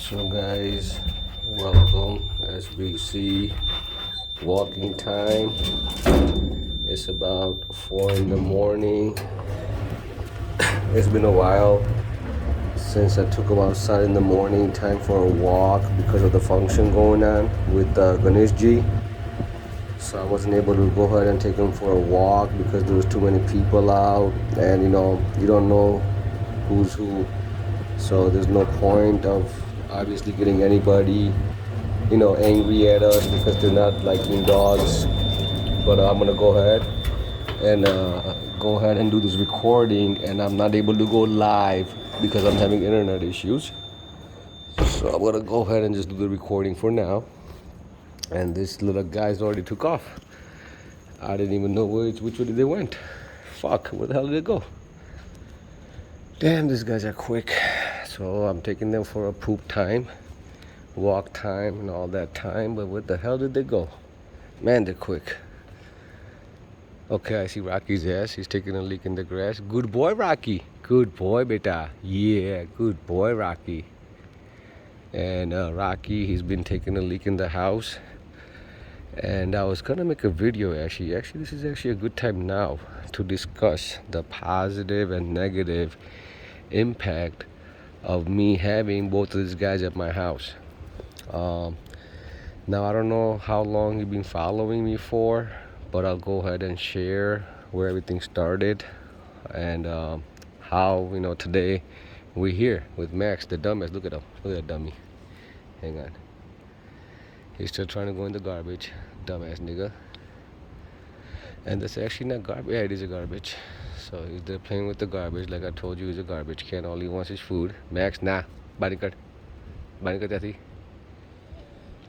So guys, welcome SBC walking time. It's about 4 in the morning. It's been a while since I took him outside in the morning time for a walk because of the function going on with Ganesh G. So I wasn't able to go ahead and take him for a walk because there was too many people out, and you don't know who's who. So there's no point of obviously getting anybody angry at us because they're not liking dogs. But I'm gonna go ahead and do this recording, and I'm not able to go live because I'm having internet issues. So I'm gonna go ahead and just do the recording for now. And this little guy's already took off. I didn't even know which way they went. Fuck, where the hell did they go? Damn, these guys are quick. So I'm taking them for a poop time, walk time, and all that time. But where the hell did they go? Man, they're quick. Okay, I see Rocky's ass. He's taking a leak in the grass. Good boy, Rocky. Good boy, beta. Yeah, good boy, Rocky. And Rocky, he's been taking a leak in the house. And I was gonna make a video actually, this is actually a good time now to discuss the positive and negative impact of me having both of these guys at my house. Now I don't know how long you've been following me for, but I'll go ahead and share where everything started and how today we're here with Max, the dumbass. Look at him, look at that dummy. Hang on. He's still trying to go in the garbage. Dumbass nigga. And that's actually not garbage. Yeah, it is a garbage. So he's there playing with the garbage. Like I told you, he's a garbage can. All he wants is food. Max, nah. Banikat. Banikat yati.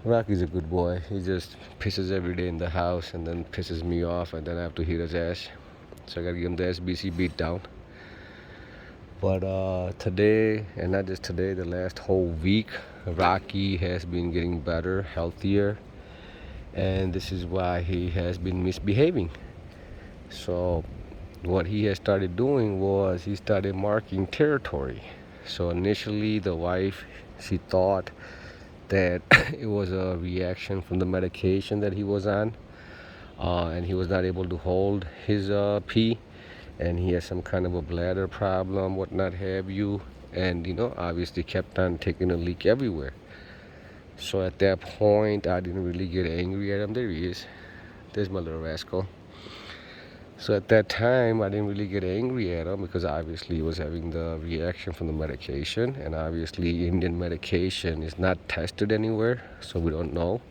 Rocky's a good boy. He just pisses every day in the house and then pisses me off, and then I have to hit his ass. So I gotta give him the SBC beat down. But today, and not just today, the last whole week, Rocky has been getting better, healthier, and this is why he has been misbehaving. So what he has started doing was he started marking territory. So initially the wife, she thought that it was a reaction from the medication that he was on, and he was not able to hold his pee, and he has some kind of a bladder problem, what not have you, and obviously kept on taking a leak everywhere. So at that point I didn't really get angry at him. There he is. There's my little rascal. So at that time I didn't really get angry at him because obviously he was having the reaction from the medication, and obviously Indian medication is not tested anywhere, so we don't know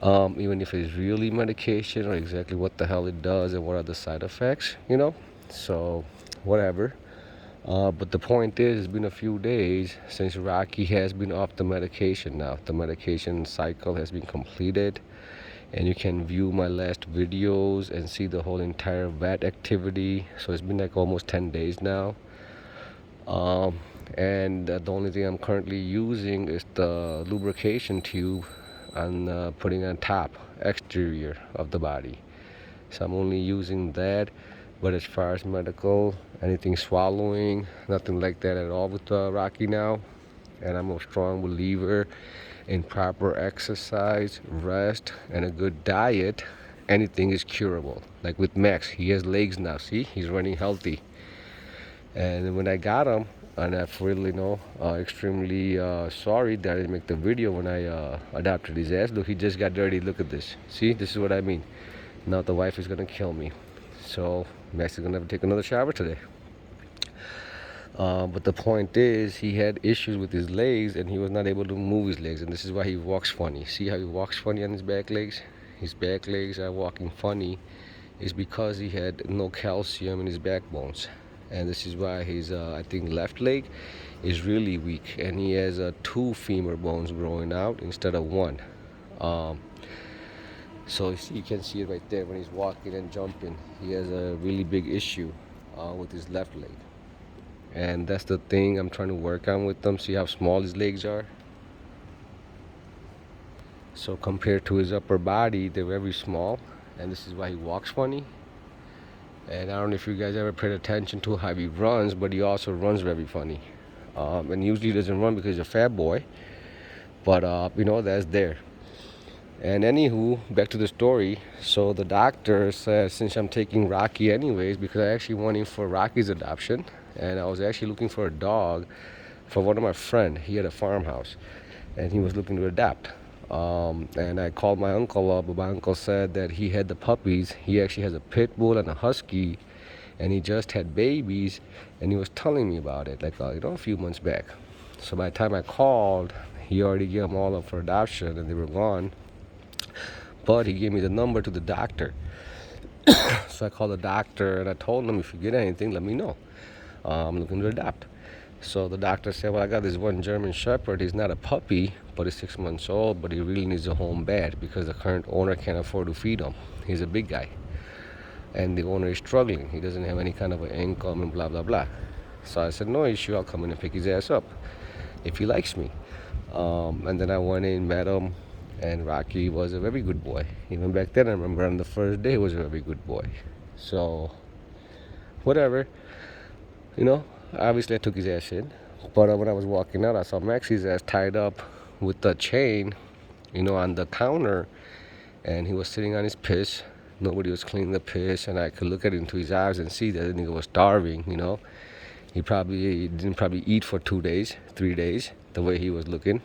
even if it's really medication or exactly what the hell it does and what are the side effects, so whatever. But the point is, it's been a few days since Rocky has been off the medication now. The medication cycle has been completed, and you can view my last videos and see the whole entire vet activity. So it's been like almost 10 days now. And the only thing I'm currently using is the lubrication tube and putting on top exterior of the body. So I'm only using that. But as far as medical, anything swallowing, nothing like that at all with Rocky now. And I'm a strong believer in proper exercise, rest, and a good diet. Anything is curable. Like with Max, he has legs now. See, he's running healthy. And when I got him, and I feel extremely sorry that I didn't make the video when I adopted his ass. Look, he just got dirty. Look at this. See, this is what I mean. Now the wife is gonna kill me. So Max is gonna have to take another shower today. But the point is, he had issues with his legs, and he was not able to move his legs, and this is why he walks funny. See how he walks funny on his back legs? His back legs are walking funny. Is because he had no calcium in his backbones, and this is why his I think left leg is really weak, and he has 2 femur bones growing out instead of 1. So you can see it right there when he's walking and jumping. He has a really big issue with his left leg, and that's the thing I'm trying to work on with him. See how small his legs are? So compared to his upper body, they're very small, and this is why he walks funny. And I don't know if you guys ever paid attention to how he runs, but he also runs very funny. And usually he doesn't run because he's a fat boy, but that's there. And anywho, back to the story. So the doctor said, since I'm taking Rocky anyways, because I actually went in for Rocky's adoption, and I was actually looking for a dog for one of my friend. He had a farmhouse, and he was looking to adopt. And I called my uncle up, but my uncle said that he had the puppies. He actually has a pit bull and a husky, and he just had babies, and he was telling me about it, like a few months back. So by the time I called, he already gave them all up for adoption, and they were gone. But he gave me the number to the doctor. So I called the doctor and I told him, if you get anything, let me know. I'm looking to adopt. So the doctor said, well, I got this one German Shepherd. He's not a puppy, but he's 6 months old, but he really needs a home bad because the current owner can't afford to feed him. He's a big guy. And the owner is struggling. He doesn't have any kind of an income and blah, blah, blah. So I said, no issue. I'll come in and pick his ass up if he likes me. And then I went in, met him, and Rocky was a very good boy. Even back then, I remember on the first day, he was a very good boy. So, whatever. Obviously I took his ass in. But when I was walking out, I saw Maxie's ass tied up with the chain, on the counter. And he was sitting on his piss. Nobody was cleaning the piss. And I could look into his eyes and see that the nigga was starving, He didn't eat for 2 days, 3 days, the way he was looking.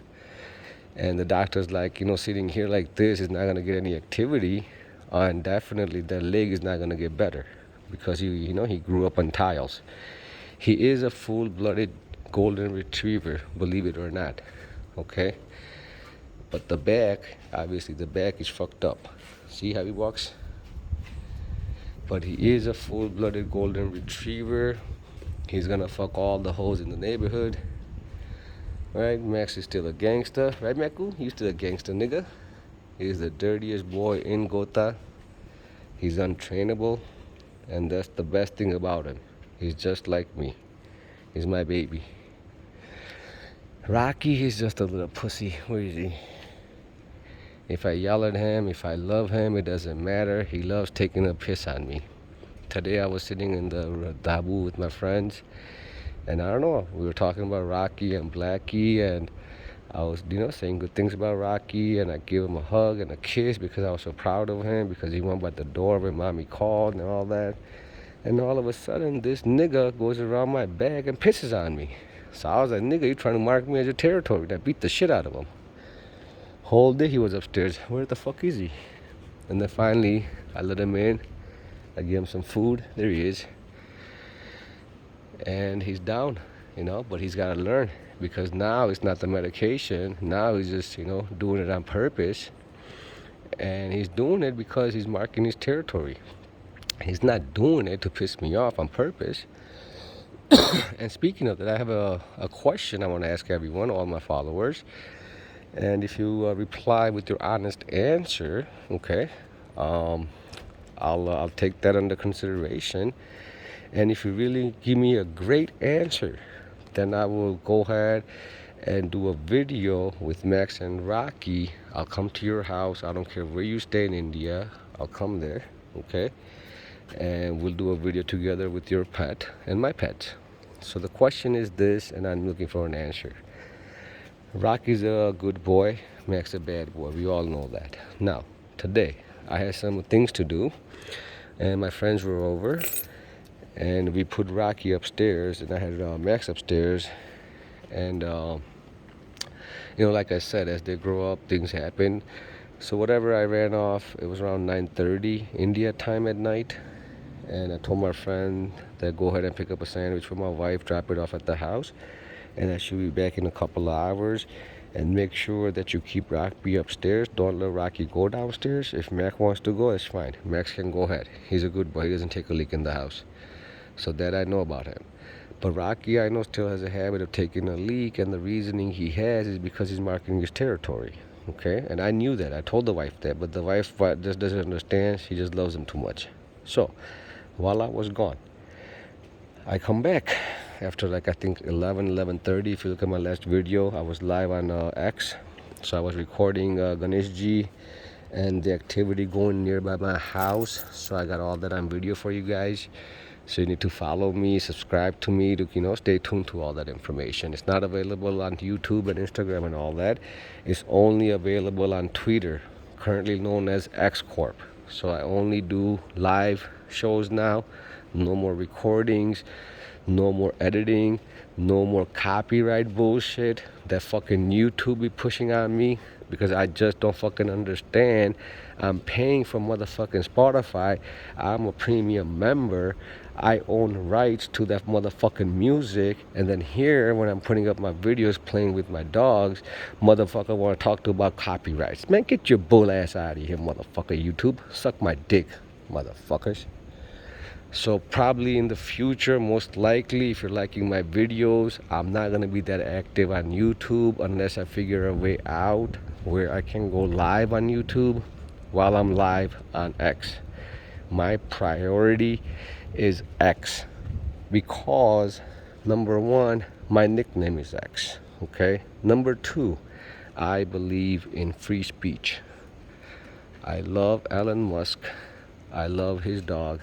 And the doctor's like, sitting here like this is not going to get any activity, and definitely the leg is not going to get better because he grew up on tiles. He is a full-blooded golden retriever, believe it or not, okay? But the back, obviously the back is fucked up. See how he walks? But he is a full-blooded golden retriever. He's going to fuck all the hoes in the neighborhood. Right, Max is still a gangster. Right, Maku? He's still a gangster, nigga. He's the dirtiest boy in Gotha. He's untrainable. And that's the best thing about him. He's just like me. He's my baby. Rocky, he's just a little pussy. Where is he? If I yell at him, if I love him, it doesn't matter. He loves taking a piss on me. Today I was sitting in the dabu with my friends. And I don't know, we were talking about Rocky and Blackie, and I was, saying good things about Rocky, and I gave him a hug and a kiss because I was so proud of him because he went by the door when mommy called and all that. And all of a sudden, this nigga goes around my back and pisses on me. So I was like, nigga, you trying to mark me as your territory? And I beat the shit out of him. Whole day he was upstairs. Where the fuck is he? And then finally, I let him in. I gave him some food. There he is. And he's down, but he's got to learn because now it's not the medication. Now he's just, doing it on purpose. And he's doing it because he's marking his territory. He's not doing it to piss me off on purpose. And speaking of that, I have a question I want to ask everyone, all my followers. And if you reply with your honest answer, okay, I'll take that under consideration. And if you really give me a great answer, then I will go ahead and do a video with Max and Rocky. I'll come to your house. I don't care where you stay in India. I'll come there, okay? And we'll do a video together with your pet and my pet. So the question is this, and I'm looking for an answer. Rocky's a good boy, Max a bad boy. We all know that. Now, today, I had some things to do, and my friends were over. And we put Rocky upstairs, and I had Max upstairs. And, like I said, as they grow up, things happen. So whatever, I ran off. It was around 9:30 India time at night. And I told my friend that go ahead and pick up a sandwich for my wife, drop it off at the house. And I should be back in a couple of hours. And make sure that you keep Rocky upstairs. Don't let Rocky go downstairs. If Max wants to go, it's fine. Max can go ahead. He's a good boy. He doesn't take a leak in the house. So that I know about him. But Rocky, I know, still has a habit of taking a leak, and the reasoning he has is because he's marking his territory, okay? And I knew that. I told the wife that, but the wife just doesn't understand. She just loves him too much. So, while I was gone, I come back after I think 11:30. If you look at my last video, I was live on X. So I was recording Ganesh G and the activity going nearby my house. So I got all that on video for you guys. So you need to follow me, subscribe to me to, stay tuned to all that information. It's not available on YouTube and Instagram and all that. It's only available on Twitter, currently known as X Corp. So I only do live shows now. No more recordings, no more editing, no more copyright bullshit that fucking YouTube be pushing on me, because I just don't fucking understand. I'm paying for motherfucking Spotify. I'm a premium member. I own rights to that motherfucking music. And then here, when I'm putting up my videos playing with my dogs, motherfucker want to talk to about copyrights. Man, get your bull ass out of here, motherfucker. YouTube, suck my dick, motherfuckers. So probably in the future, most likely, if you're liking my videos, I'm not going to be that active on YouTube unless I figure a way out where I can go live on YouTube while I'm live on X. My priority is X because, number one, my nickname is X, okay? Number two, I believe in free speech. I love Elon Musk. I love his dog.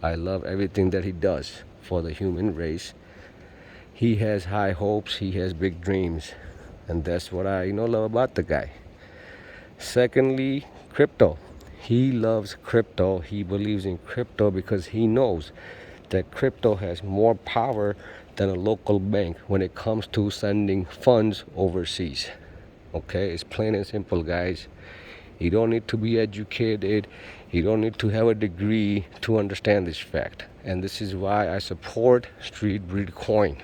I love everything that he does for the human race. He has high hopes, he has big dreams, and that's what I love about the guy. Secondly, crypto. He loves crypto. He believes in crypto because he knows that crypto has more power than a local bank when it comes to sending funds overseas. Okay, it's plain and simple, guys. You don't need to be educated. You don't need to have a degree to understand this fact. And this is why I support Street Breed Coin.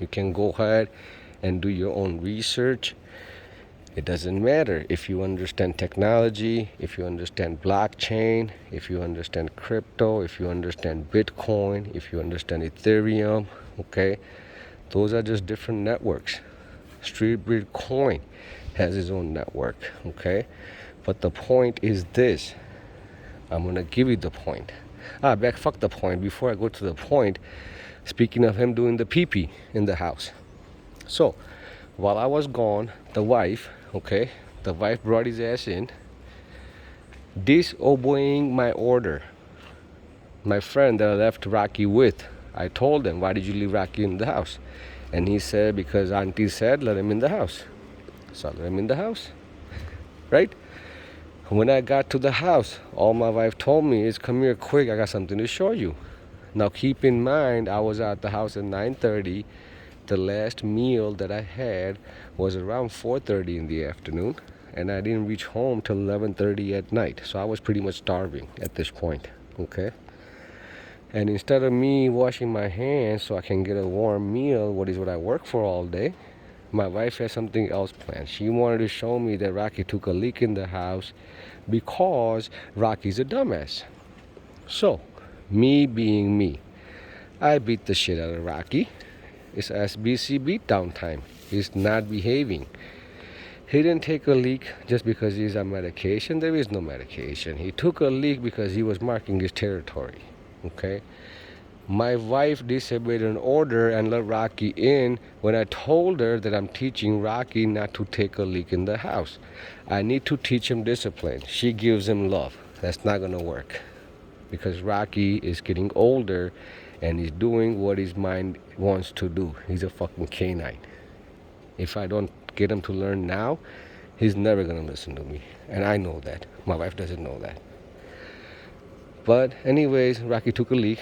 You can go ahead and do your own research. It doesn't matter if you understand technology, if you understand blockchain, if you understand crypto, if you understand Bitcoin, if you understand Ethereum, okay? Those are just different networks. Street Breed Coin has its own network, okay? But the point is this. I'm going to give you the point. Fuck the point. Before I go to the point, speaking of him doing the pee-pee in the house. So, while I was gone, the wife brought his ass in, disobeying my order. My friend that I left Rocky with, I told him, why did you leave Rocky in the house? And he said, because auntie said, let him in the house. So I let him in the house, right? When I got to the house, all my wife told me is, come here quick, I got something to show you. Now keep in mind, I was at the house at 9:30. The last meal that I had was around 4:30 in the afternoon, and I didn't reach home till 11:30 at night. So I was pretty much starving at this point, okay? And instead of me washing my hands so I can get a warm meal, what I work for all day, my wife had something else planned. She wanted to show me that Rocky took a leak in the house because Rocky's a dumbass. So, me being me, I beat the shit out of Rocky. It's SBC beatdown time. He's not behaving. He didn't take a leak just because he's on medication. There is no medication. He took a leak because he was marking his territory. Okay? My wife disobeyed an order and let Rocky in when I told her that I'm teaching Rocky not to take a leak in the house. I need to teach him discipline. She gives him love. That's not going to work because Rocky is getting older and he's doing what his mind wants to do. He's a fucking canine. If I don't get him to learn now, he's never going to listen to me. And I know that. My wife doesn't know that. But anyways, Rocky took a leak.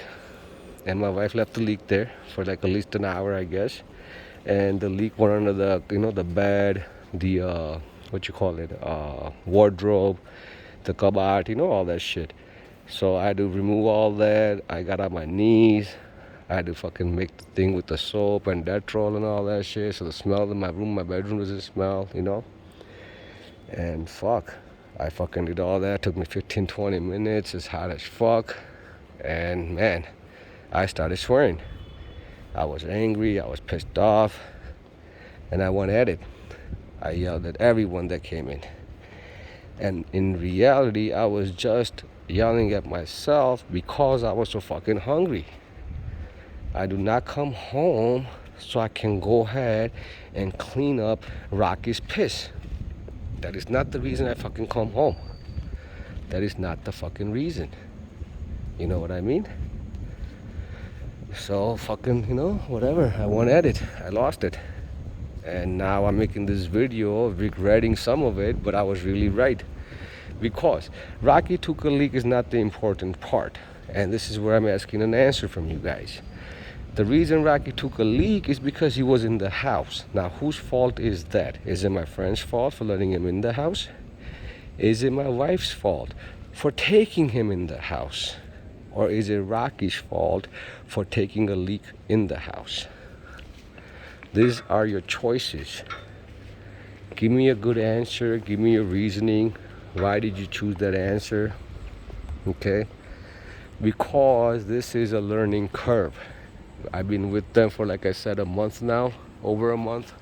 And my wife left the leak there for like at least an hour, I guess. And the leak went under the, the bed, the, wardrobe, the cupboard, all that shit. So I had to remove all that. I got on my knees. I had to fucking make the thing with the soap and Dettol and all that shit. So the smell in my room, my bedroom doesn't smell, And fuck, I fucking did all that. It took me 15, 20 minutes. It's hot as fuck. And man, I started swearing. I was angry, I was pissed off, and I went at it. I yelled at everyone that came in. And in reality, I was just yelling at myself because I was so fucking hungry. I do not come home so I can go ahead and clean up Rocky's piss. That is not the reason I fucking come home. That is not the fucking reason. You know what I mean? So fucking, whatever. I won't edit. I lost it. And now I'm making this video regretting some of it, but I was really right. Because Rocky took a leak is not the important part. And this is where I'm asking an answer from you guys. The reason Rocky took a leak is because he was in the house. Now, whose fault is that? Is it my friend's fault for letting him in the house? Is it my wife's fault for taking him in the house? Or is it Rocky's fault for taking a leak in the house? These are your choices. Give me a good answer. Give me your reasoning. Why did you choose that answer? Okay? Because this is a learning curve. I've been with them for, like I said, a month now. Over a month.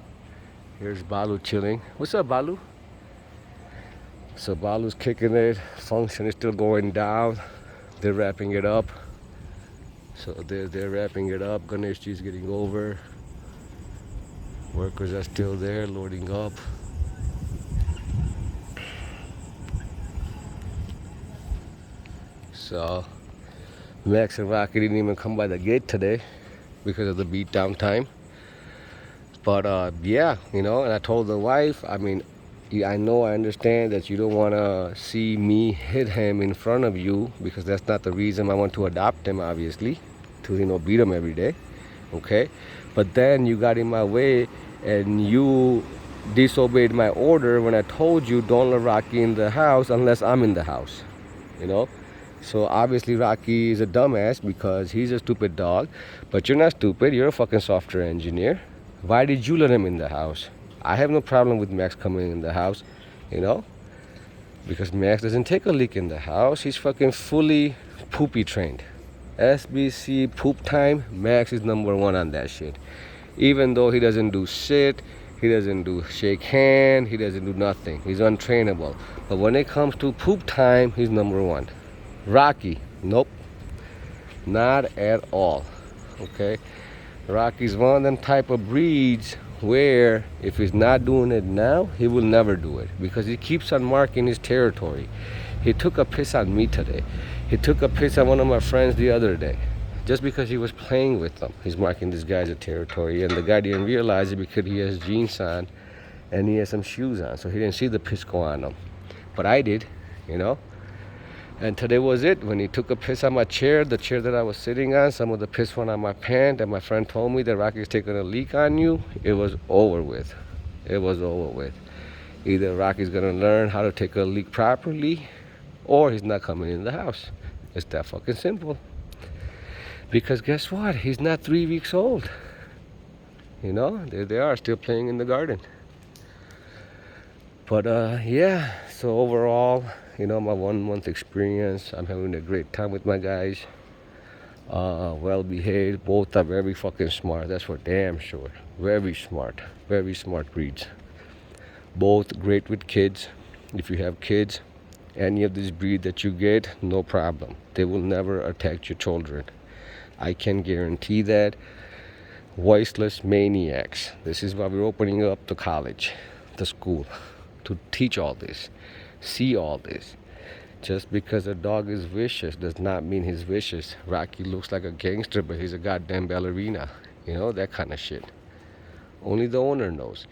Here's Balu chilling. What's up, Balu? So Balu's kicking it. Function is still going down. They're wrapping it up. So they're wrapping it up. Ganesh is getting over. Workers are still there, loading up. So Max and Rocky didn't even come by the gate today because of the beat down time. But yeah, and I told the wife, I understand that you don't want to see me hit him in front of you, because that's not the reason I want to adopt him, obviously, to beat him every day. Okay? But then you got in my way and you disobeyed my order when I told you don't let Rocky in the house unless I'm in the house. So obviously Rocky is a dumbass because he's a stupid dog. But you're not stupid. You're a fucking software engineer. Why did you let him in the house? I have no problem with Max coming in the house, because Max doesn't take a leak in the house. He's fucking fully poopy trained. SBC poop time, Max is number one on that shit. Even though he doesn't do shit, he doesn't do shake hand, he doesn't do nothing. He's untrainable. But when it comes to poop time, he's number one. Rocky, nope, not at all. Okay, Rocky's one of them type of breeds where if he's not doing it now, he will never do it, because he keeps on marking his territory. He took a piss on me today. He took a piss on one of my friends the other day, just because he was playing with them. He's marking this guy's territory, and the guy didn't realize it because he has jeans on and he has some shoes on, so he didn't see the piss go on him. But I did, And today was it. When he took a piss on my chair, the chair that I was sitting on, some of the piss went on my pant, and my friend told me that Rocky's taking a leak on you. It was over with. It was over with. Either Rocky's gonna learn how to take a leak properly, or he's not coming in the house. It's that fucking simple. Because guess what? He's not 3 weeks old. There they are, still playing in the garden. But yeah, so overall, my 1 month experience, I'm having a great time with my guys. Well behaved. Both are very fucking smart. That's for damn sure. Very smart breeds. Both great with kids. If you have kids, any of this breed that you get, no problem. They will never attack your children. I can guarantee that. Voiceless maniacs. This is why we're opening up the college, the school, to teach all this, see all this. Just because a dog is vicious does not mean he's vicious. Rocky looks like a gangster, but he's a goddamn ballerina. That kind of shit. Only the owner knows.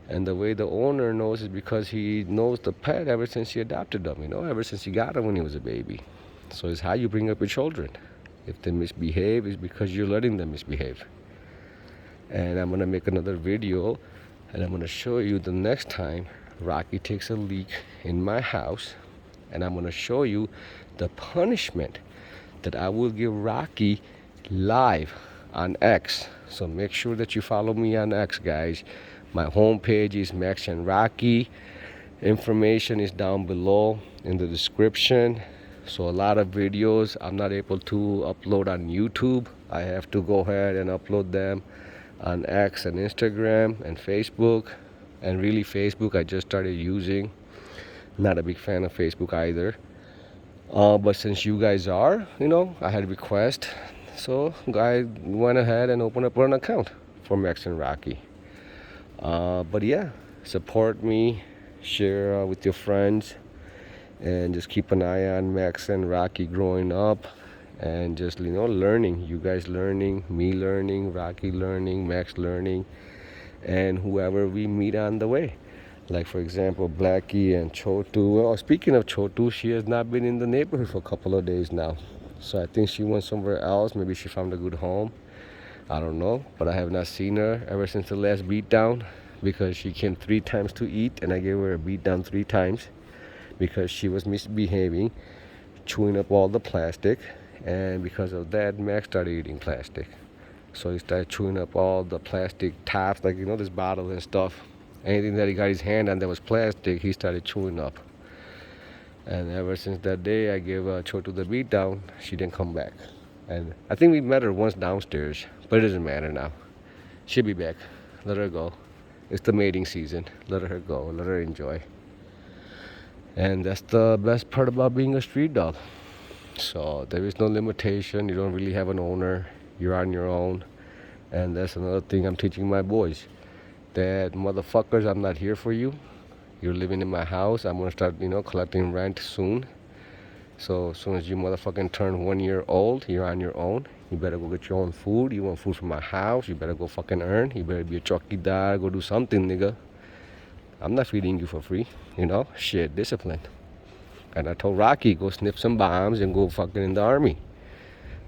And the way the owner knows is because he knows the pet ever since he adopted them, ever since he got him when he was a baby. So it's how you bring up your children. If they misbehave, it's because you're letting them misbehave. And I'm going to make another video, and I'm going to show you the next time Rocky takes a leak in my house, and I'm going to show you the punishment that I will give Rocky live on X. So make sure that you follow me on X, guys. My homepage is Max and Rocky. Information is down below in the description. So a lot of videos I'm not able to upload on YouTube. I have to go ahead and upload them on X and Instagram and Facebook. And really Facebook I just started using. Not a big fan of Facebook either. But since you guys are, I had a request. So I went ahead and opened up an account for Max and Rocky. But yeah, support me, share with your friends, and just keep an eye on Max and Rocky growing up. and just learning, you guys learning, me learning, Rocky learning, Max learning, and whoever we meet on the way. Like for example, Blackie and Chotu. Well, speaking of Chotu, she has not been in the neighborhood for a couple of days now, so I think she went somewhere else. Maybe she found a good home, I don't know, but I have not seen her ever since the last beatdown, because she came 3 times to eat and I gave her a beatdown 3 times because she was misbehaving, chewing up all the plastic, and because of that Max started eating plastic. So he started chewing up all the plastic tops, like this bottle and stuff. Anything that he got his hand on that was plastic, he started chewing up. And ever since that day, I gave Chotu the beat down. She didn't come back. And I think we met her once downstairs, but it doesn't matter now. She'll be back. Let her go. It's the mating season. Let her go. Let her enjoy. And that's the best part about being a street dog. So there is no limitation. You don't really have an owner. You're on your own. And that's another thing I'm teaching my boys. That motherfuckers, I'm not here for you. You're living in my house. I'm gonna start, collecting rent soon. So as soon as you motherfucking turn 1 year old, you're on your own. You better go get your own food. You want food from my house, you better go fucking earn. You better be a chowkidar, go do something, nigga. I'm not feeding you for free, Shit, discipline. And I told Rocky, go snip some bombs and go fucking in the army.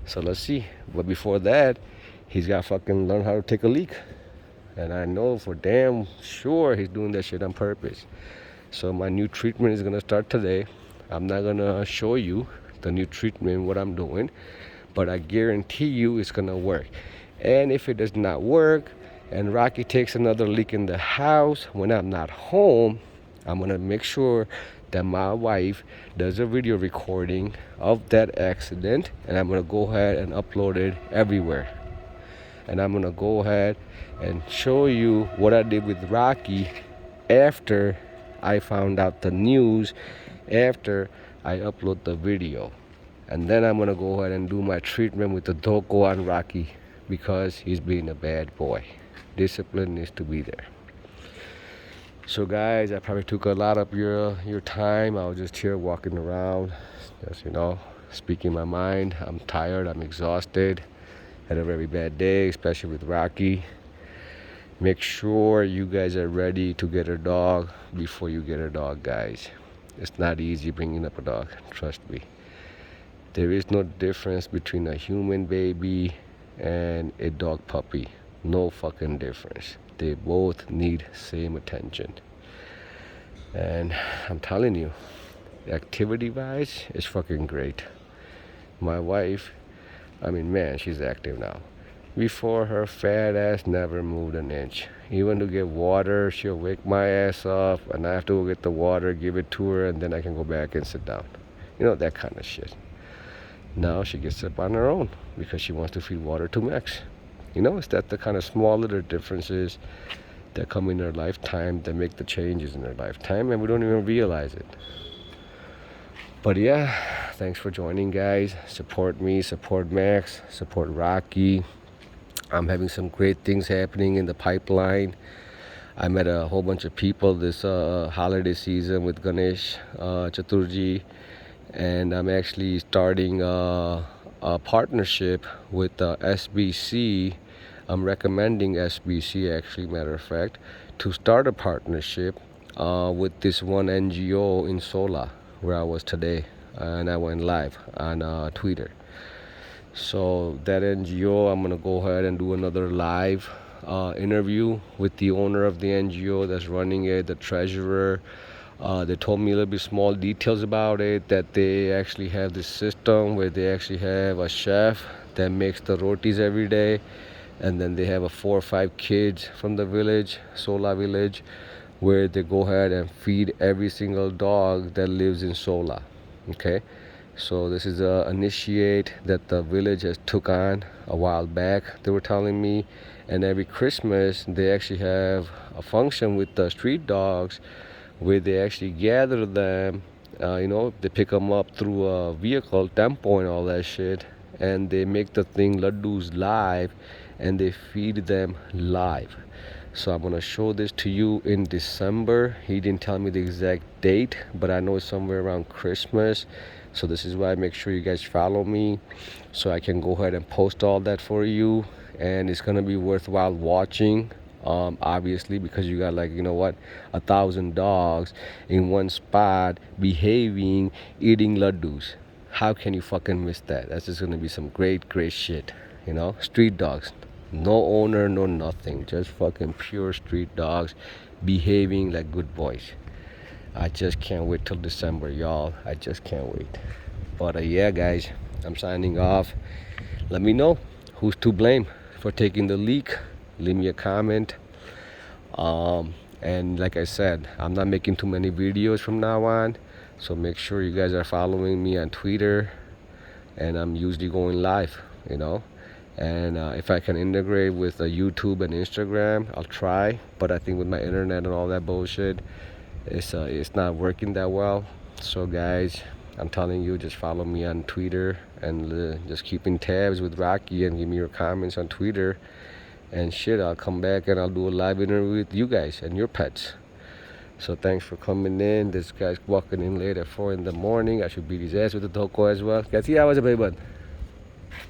So let's see. But before that, he's got to fucking learn how to take a leak. And I know for damn sure he's doing that shit on purpose. So my new treatment is gonna start today. I'm not gonna show you the new treatment, what I'm doing, but I guarantee you it's gonna work. And if it does not work, and Rocky takes another leak in the house when I'm not home, I'm gonna make sure that my wife does a video recording of that accident, and I'm gonna go ahead and upload it everywhere. And I'm gonna go ahead and show you what I did with Rocky after I found out the news, after I upload the video. And then I'm gonna go ahead and do my treatment with the Doko on Rocky, because he's being a bad boy. Discipline needs to be there. So guys, I probably took a lot of your time. I was just here walking around, just speaking my mind. I'm tired, I'm exhausted. Had a very bad day, especially with Rocky. Make sure you guys are ready to get a dog before you get a dog, guys. It's not easy bringing up a dog, trust me. There is no difference between a human baby and a dog puppy. No fucking difference. They both need same attention. And I'm telling you, activity wise, it's fucking great. My wife, man, she's active now. Before, her fat ass never moved an inch. Even to get water, she'll wake my ass up, and I have to go get the water, give it to her, and then I can go back and sit down. That kind of shit. Now she gets up on her own because she wants to feed water to Max. It's that the kind of small little differences that come in her lifetime that make the changes in her lifetime, and we don't even realize it. But yeah, thanks for joining, guys. Support me, support Max, support Rocky. I'm having some great things happening in the pipeline. I met a whole bunch of people this holiday season with Ganesh Chaturji, and I'm actually starting a partnership with SBC. I'm recommending SBC, actually, matter of fact, to start a partnership with this one NGO in Sola, where I was today, and I went live on Twitter. So that NGO, I'm gonna go ahead and do another live interview with the owner of the NGO that's running it, the treasurer. They told me a little bit small details about it, that they actually have this system where they actually have a chef that makes the rotis every day, and then they have 4 or 5 kids from the village, Sola village, where they go ahead and feed every single dog that lives in Sola. Okay, so this is a initiate that the village has took on a while back, they were telling me. And every Christmas they actually have a function with the street dogs where they actually gather them. They pick them up through a vehicle, tempo and all that shit, and they make the thing laddus live, and they feed them live. So I'm gonna show this to you in December. He didn't tell me the exact date, but I know it's somewhere around Christmas. So this is why I make sure you guys follow me so I can go ahead and post all that for you, and it's gonna be worthwhile watching. Obviously, because you got, like, you know what, 1,000 dogs in one spot behaving, eating laddus. How can you fucking miss that? That's just gonna be some great shit. Street dogs, no owner, no nothing, just fucking pure street dogs behaving like good boys. I just can't wait till December, y'all. I just can't wait. But yeah, guys, I'm signing off. Let me know who's to blame for taking the leak. Leave me a comment. And like I said, I'm not making too many videos from now on, so make sure you guys are following me on Twitter, and I'm usually going live, and if I can integrate with YouTube and Instagram, I'll try. But I think with my internet and all that bullshit, it's not working that well. So guys, I'm telling you, just follow me on Twitter, and just keeping tabs with Rocky, and give me your comments on Twitter. And shit, I'll come back and I'll do a live interview with you guys and your pets. So thanks for coming in. This guy's walking in late at 4 in the morning. I should beat his ass with the dhoko as well. कैसी आवाज है भाईबंद?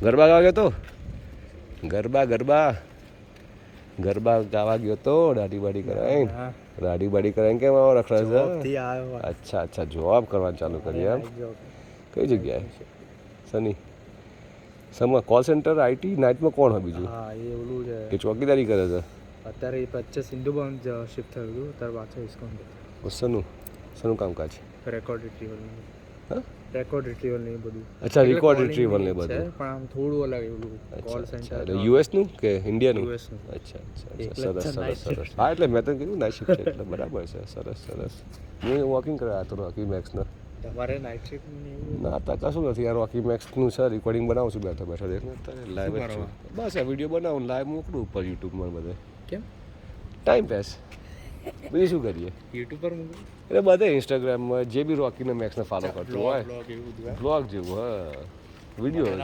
गरबा गावा गयो तो? गरबा गावा गयो तो? दाढ़ी बाड़ी कराएं के वहाँ रख रहा है? अच्छा जॉब करवा चालू करिए आप? कई जगह है सनी? સમા કોલ સેન્ટર આઈટી નાઇટમાં કોણ હોય બીજું? હા, એ ઓલું છે કે ચોકીદારી કરે છે અત્યારે. 25 સિંધુબંધ શિફ્ટ થયું હતું, ત્યારે પાછો ઇસ્કોન સનું કામકાજ? રેકોર્ડ રિટ્રીવલ ને. હા, રેકોર્ડ રિટ્રીવલ ને બધું. અચ્છા, રેકોર્ડ રિટ્રીવલ ને બધું. પણ આમ થોડું અલગ એવું કોલ સેન્ટર. યુએસ નું કે ઇન્ડિયાનું? યુએસ નું. અચ્છા. સરસ. હા, એટલે મેં તો કીધું નાઇટ શિફ્ટ છે એટલે બરાબર છે. સરસ. હું વોકિંગ કરવા હતો રોકી મેક્સના. તમારે નાઇટ શિફ્ટ ના, અત્યારે કશું નથી યાર. રોકી મેક્સનું છે, રેકોર્ડિંગ બનાવું છું બેઠા દેખ ને. અત્યારે લાઈવ જ છું. બસ આ વિડીયો બનાવું, લાઈવ મોકલું ઉપર યુટ્યુબમાં બધે. કેમ? Time pass. બીજું શું કરીએ? યુટ્યુબ પર મૂકો એટલે બધે ઇન્સ્ટાગ્રામમાં જે બી રોકીને મેક્સને ફોલો કરતો હોય, બ્લોગ જેવું. હા, વિડીયો.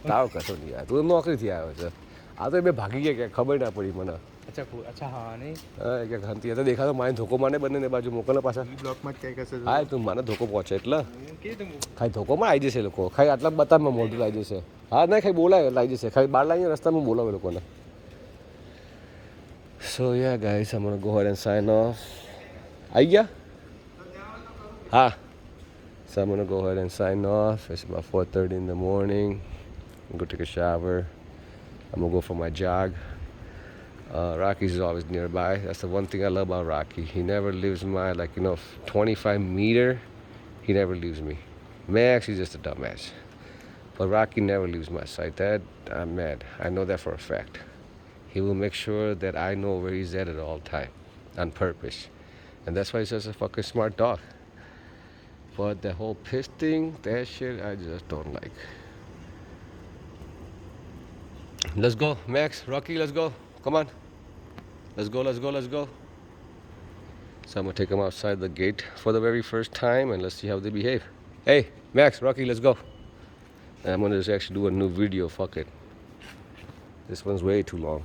તાવ કશો નહીં યાર, તું નોકરીથી આવ્યો છે. આ તો બે ભાગી ગયા ક્યાં ખબર ના પડી મને. અચ્છા હા નહીં. હા, ક્યાંક હંતી હતા દેખાતો. મારે ધોકો માને બંને બાજુ મોકલે પાછા. બ્લોકમાં જ કંઈક હશે. હા, તું મને ધોકો પહોંચે એટલે ખાલી ધોકોમાં આવી જશે લોકો. ખાલી આટલા બતાવમાં મોઢું આવી જશે. હા, ના ખાલી બોલાવે એટલે આવી જશે. ખાલી બહાર લાવીને રસ્તામાં બોલાવે લોકોને. So yeah guys, I'm gonna go ahead and sign off. આવી ગયા? હા. So I'm gonna go ahead and sign off. It's about 4:30 in the morning. I'm gonna take a shower. I'm gonna go for my jog. Rocky's always nearby. That's the one thing I love about Rocky. He never leaves my 25 meter. He never leaves me. Max, he's just a dumbass. But Rocky never leaves my sight. That I'm mad. I know that for a fact. He will make sure that I know where he's at all time, on purpose. And that's why he's such a fucking smart dog. But the whole piss thing, that shit, I just don't like. Let's go, Max, Rocky, let's go. Come on. Let's go. So I'm gonna take them outside the gate for the very first time, and let's see how they behave. Hey, Max, Rocky, let's go. And I'm gonna just actually do a new video, fuck it. This one's way too long.